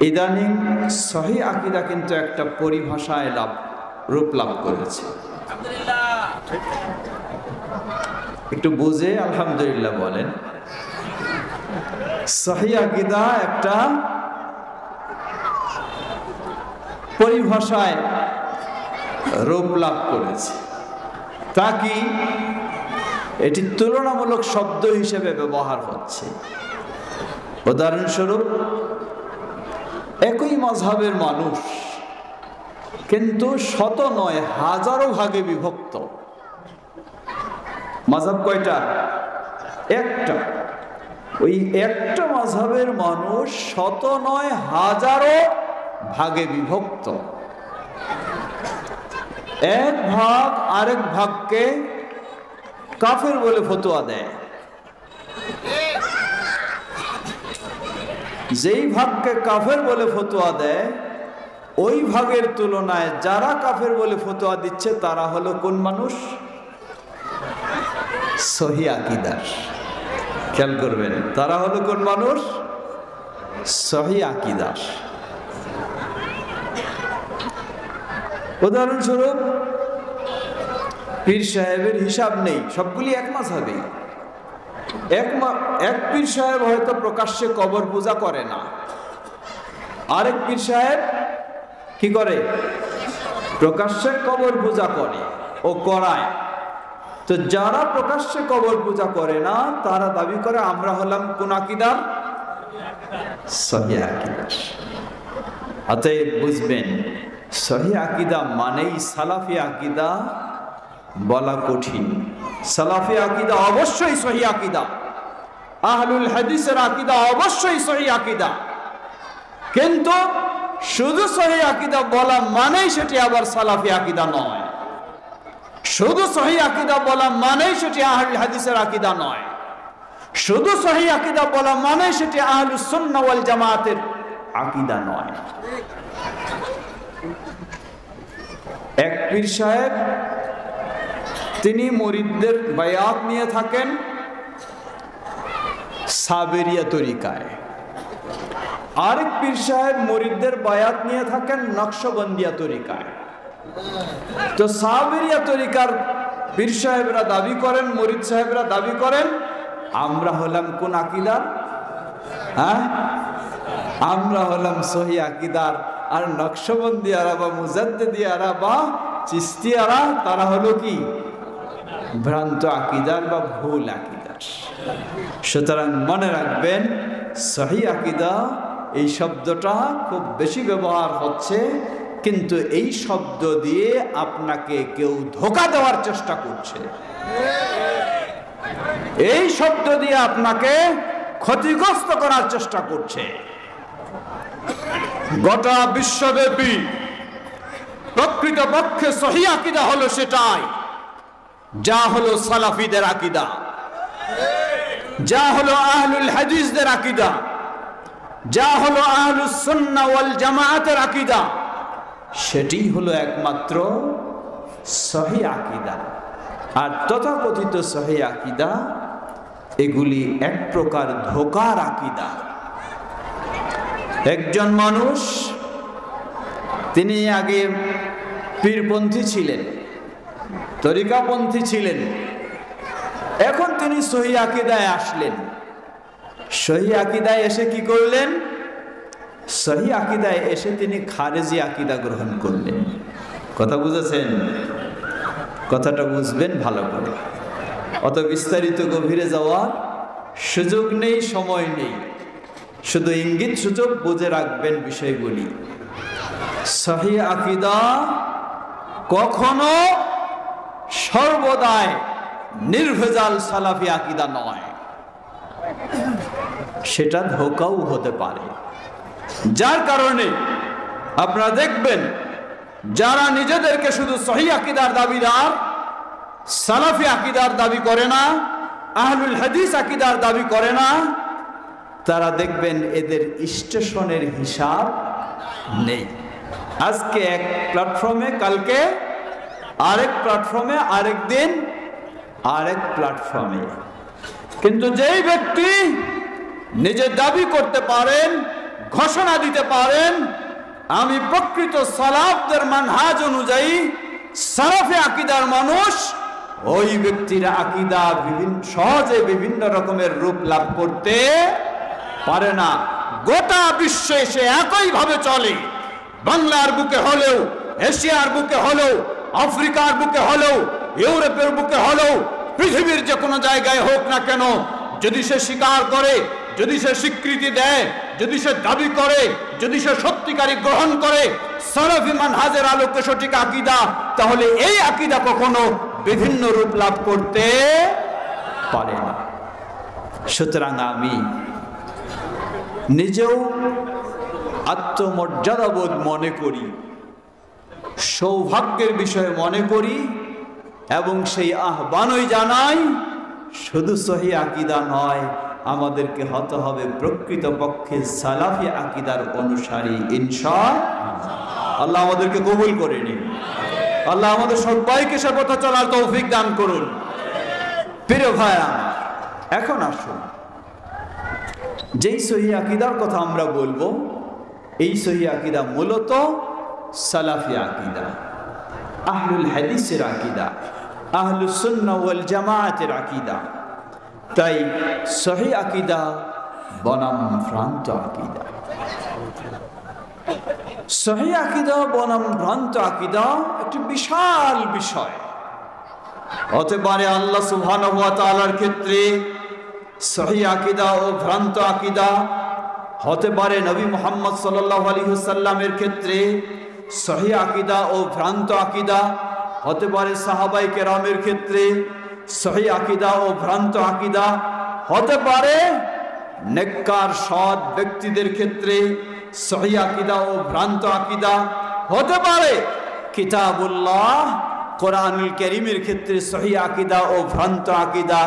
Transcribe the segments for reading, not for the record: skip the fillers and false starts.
ইদানিং সহিহ আকীদা কিন্তু একটা পরিভাষায় রূপ লাভ করেছে। একটু বুঝে আলহামদুলিল্লাহ বলেন। সহিহ আকীদা একটা পরিভাষায় রূপ লাভ করেছে। তা কি? এটি তুলনামূলক শব্দ হিসেবে ব্যবহার হচ্ছে। উদাহরণস্বরূপ, একই মাযহাবের মানুষ কিন্তু শত নয় হাজারো ভাগে বিভক্ত। মাযহাব কয়টা? একটা। ওই একটা মাযহাবের মানুষ শত নয় হাজারো ভাগে বিভক্ত। এক ভাগ আরেক ভাগকে কাফের বলে ফতোয়া দেয়। যেই ভাগকে কাফের বলে ফতোয়া দেয়, ওই ভাগের তুলনায় যারা কাফের বলে ফতোয়া দিচ্ছে তারা হলো কোন মানুষ? সহিহ আকীদার। খেয়াল করবেন, তারা হলো কোন মানুষ? সহিহ আকীদার। উদাহরণস্বরূপ, পীর সাহেবের হিসাব নেই, সবগুলি এক মাযহাবে। এক পীর সাহেব হয়তো প্রকাশ্যে কবর পূজা করে না, আরেক পীর সাহেব কি করে? প্রকাশ্যে কবর পূজা করে ও করায়। তো যারা প্রকাশ্যে কবর পূজা করে না তারা দাবি করে আমরা হলাম কোন আকীদার? সহিহ আকীদার। অতএব বুঝবেন, সহিহ আকীদা মানেই সালাফি আকীদা বলা কঠিন। সালাফি আকীদা অবশ্যই সহিহ আকীদা, আহলুল হাদিসের আকীদা অবশ্যই সহিহ আকীদা। কিন্তু শুধু সহিহ আকীদা বলা মানেই সেটি আবার সালাফি আকীদা নয়। শুধু সহিহ আকীদা বলা মানেই সেটি আহলুল হাদিসের আকীদা নয়। শুধু সহিহ আকীদা বলা মানেই সেটি আহলুস সুন্নাহ ওয়াল জামাতের আকীদা নয়। এক পীর সাহেব তিনি মুরিদদের বায়াত নিয়ে থাকেন সাবেরিয়া তরিকায়, আরেক পীর সাহেব মুরিদদের বায়াত নিয়ে থাকেন নকশবন্দিয়া তরিকায়। তো সাবেরিয়া তরিকার পীর সাহেবরা দাবি করেন, মুরিদ সাহেবরা দাবি করেন আমরা হলাম কোন আকীদার? আমরা হলাম সহিহ আকীদার। আর নকশবন্দিয়ারা বা মুজাদ্দিদিয়ারা বা চিশতিয়ারা তারা হলো কি? ভ্রান্ত আকীদার বা ভুল আকীদার। সুতরাং মনে রাখবেন, সহিহ আকীদা এই শব্দটা খুব বেশি ব্যবহার হচ্ছে, কিন্তু এই শব্দ দিয়ে আপনাকে কেউ ধোঁকা দেওয়ার চেষ্টা করছে। এই শব্দ দিয়ে আপনাকে ক্ষতিগ্রস্ত করার চেষ্টা করছে। গোটা বিশ্বব্যাপী প্রকৃতপক্ষে সহিহ আকীদা হলো সেটাই যা হলো সালাফিদের আকীদা, যা হলো আহলুল হাদিসদের আকীদা, যা হলো আহলুস সুন্নাহ ওয়াল জামাতের আকীদা। সেটি হলো একমাত্র সহিহ আকীদা। আর তথাকথিত সহিহ আকীদা এগুলি এক প্রকার ধোঁকার আকীদা। একজন মানুষ, তিনি আগে পীরপন্থী ছিলেন, তরিকাপন্থী ছিলেন, এখন তিনি সহিহ আকীদায় আসলেন। সহিহ আকীদায় এসে কি করলেন? সহিহ আকীদায় এসে তিনি খারেজি আকীদা গ্রহণ করলেন। কথা বুঝেছেন? কথাটা বুঝবেন ভালো করে। অত বিস্তারিত গভীরে যাওয়ার সুযোগ নেই, সময় নেই, শুধু ইঙ্গিত সূচক বুঝে রাখবেন বিষয়গুলি। সহিহ আকীদা কখনো সর্বদাই নির্ভেজাল সালাফি আকীদা নয়, সেটা ধোঁকাও হতে পারে। যার কারণে আপনারা দেখবেন যারা নিজেদেরকে শুধু সহিহ আকীদার দাবিদার, সালাফি আকীদার দাবি করে না, আহলুল হাদিস আকীদার দাবি করে না, তারা দেখবেন এদের স্টেশনের হিসাব নেই। আজকে এক প্ল্যাটফর্মে, কালকে আরেক প্ল্যাটফর্মে, আরেক দিন আরেক প্ল্যাটফর্মে। কিন্তু যেই ব্যক্তি নিজে দাবি করতে পারেন ঘোষণা দিতে পারেন আমি প্রকৃত সালাফদের মানহাজ অনুযায়ী সালাফে আকীদার মানুষ, ওই ব্যক্তির আকীদা সহজে বিভিন্ন রকমের রূপ লাভ করতে পারে না। গোটা বিশ্বে সে একই ভাবে চলে। বাংলার বুকে হলেও, এশিয়ার বুকে হলেও, আফ্রিকার বুকে হলেও, ইউরোপের বুকে হলেও, পৃথিবীর যে কোনো জায়গায় হোক না কেন, যদি সে স্বীকার করে, যদি সে স্বীকৃতি দেয়, যদি সে দাবি করে, যদি সে সত্যিকারী গ্রহণ করে সালাফি মানহাজের আলোকে সঠিক আকীদা, তাহলে এই আকীদা কখনো বিভিন্ন রূপ লাভ করতে পারে না। সুতরাং আমি নিজেও আত্মমর্যাদাবোধ মনে করি, সৌভাগ্যের বিষয় মনে করি, এবং সেই আহ্বানই জানাই শুধু সহি আকীদা নয়, আমাদেরকে হতে হবে প্রকৃতপক্ষে সালাফি আকীদার অনুসারী ইনশাআল্লাহ। আল্লাহ আমাদেরকে কবুল করে নিন। আল্লাহ আমাদের সবাইকে সে পথে চলার তৌফিক দান করুন। প্রিয় ভাইরা, এখন আসুন যেই সহি আকীদার কথা আমরা বলবো, এই সহি আকীদা মূলত সালাফি আকীদা, আহলুল হাদিসের আকীদা, আহলুস সুন্নাহ ওয়াল জামাআতের আকীদা। তাই সহি আকীদা বনাম ভ্রান্ত আকীদা। সহি আকীদা বনাম ভ্রান্ত আকীদা একটি বিশাল বিষয়। হতে পারে আল্লাহ সুবহানাহু ওয়া তাআলার ক্ষেত্রে সহি আকীদা ও ভ্রান্ত আকীদা, হতে পারে নবী মুহাম্মদ সাল্লাল্লাহু আলাইহি ওয়াসাল্লামের ক্ষেত্রে সহি আকীদা ও ভ্রান্ত আকীদা, হতে পারে সাহাবায়ে কেরামের ক্ষেত্রে সহি আকীদা ও ভ্রান্ত আকীদা, হতে পারে নেককার সৎ ব্যক্তিদের ক্ষেত্রে সহি আকীদা ও ভ্রান্ত আকীদা, হতে পারে কিতাবুল্লাহ কোরআনুল কারীমের ক্ষেত্রে সহি আকীদা ও ভ্রান্ত আকীদা,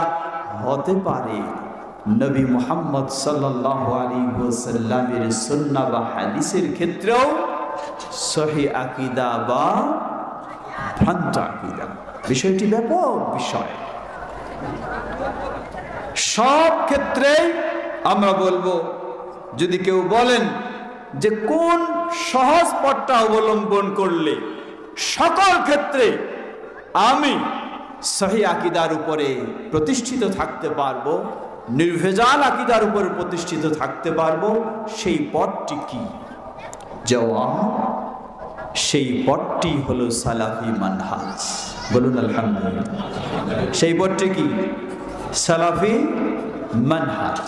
হতে পারে নবী মুহাম্মদ সাল্লাল্লাহু আলাইহি ওয়াসাল্লামের সুন্নাহ বা হাদিসের ক্ষেত্রেও সহি আকীদা বা ভ্রান্ত আকীদা। বিষয়টি ব্যাপক বিষয়। সব ক্ষেত্রেই আমরা বলবো, যদি কেউ বলেন যে কোন সহজ পথটা অবলম্বন করলে সকল ক্ষেত্রে আমি সহি আকীদার উপরে প্রতিষ্ঠিত থাকতে পারবো, নির্ভেজাল আকীদার উপরে প্রতিষ্ঠিত থাকতে পারবো, সেই পথটি কি? জবাব, সেই পথটি হলো সালাফি মানহাজ। বলুন আলহামদুলিল্লাহ। সেই পথটি কি? সালাফি মানহাজ।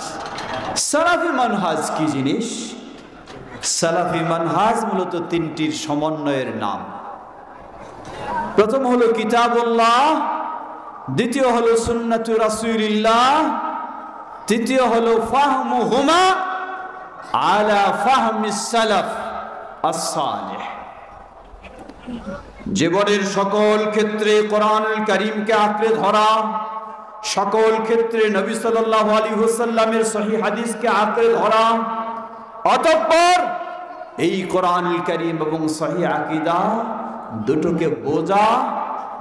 সালাফি মানহাজ কি জিনিস? সালাফি মানহাজ মূলত তিনটির সমন্বয়ের নাম। প্রথম হলো কিতাবুল্লাহ, দ্বিতীয় হলো সুন্নাতু রাসূলিল্লাহ, তৃতীয় হলো ফাহমুহুমা আলা ফাহমিস সালাফ as-সালিহ। জীবনের সকল ক্ষেত্রে কোরআনুল কারীমকে আঁকড়ে ধরা, সকল ক্ষেত্রে নবী সাল্লাল্লাহু আলাইহি ওয়াসাল্লামের সহিহ হাদিসকে আঁকড়ে ধরা, অতঃপর এই কোরআনুল কারীম এবং সহিহ আকীদা দুটোকে বোঝা,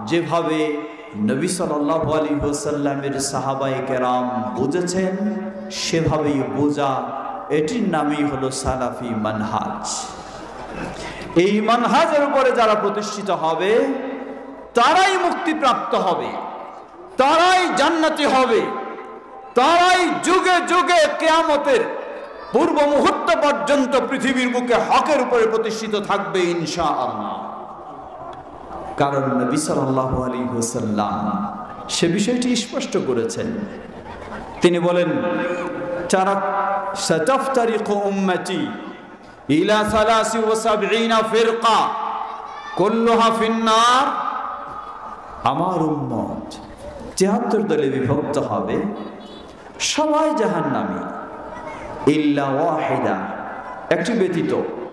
যেভাবে নবী সাল্লাল্লাহু আলাইহি ওয়াসাল্লামের সাহাবায়ে কেরাম বুঝেছেন সেভাবেই বোঝা, এটির নামই হলো সালাফি মানহাজ। এই মানহাজের উপরে যারা প্রতিষ্ঠিত হবে তারাই মুক্তিপ্রাপ্ত হবে, তারাই জান্নাতি হবে, তারাই যুগে যুগে কিয়ামতের পূর্ব মুহূর্ত পর্যন্ত পৃথিবীর বুকে হকের উপরে প্রতিষ্ঠিত থাকবে ইনশাআল্লাহ। কারণ নবী সাল্লাল্লাহু আলাইহি ওয়াসাল্লাম সে বিষয়টি স্পষ্ট করেছেন। তিনি বলেন, সাতাফতারিকু উম্মতি ইলা 73 ফিরকা কুল্লুহা ফিন্নার। আমার উম্মত 73 দলে বিভক্ত হবে, সবাই জাহান্নামী, ইল্লা ওয়াহিদা, একটি ব্যতীত।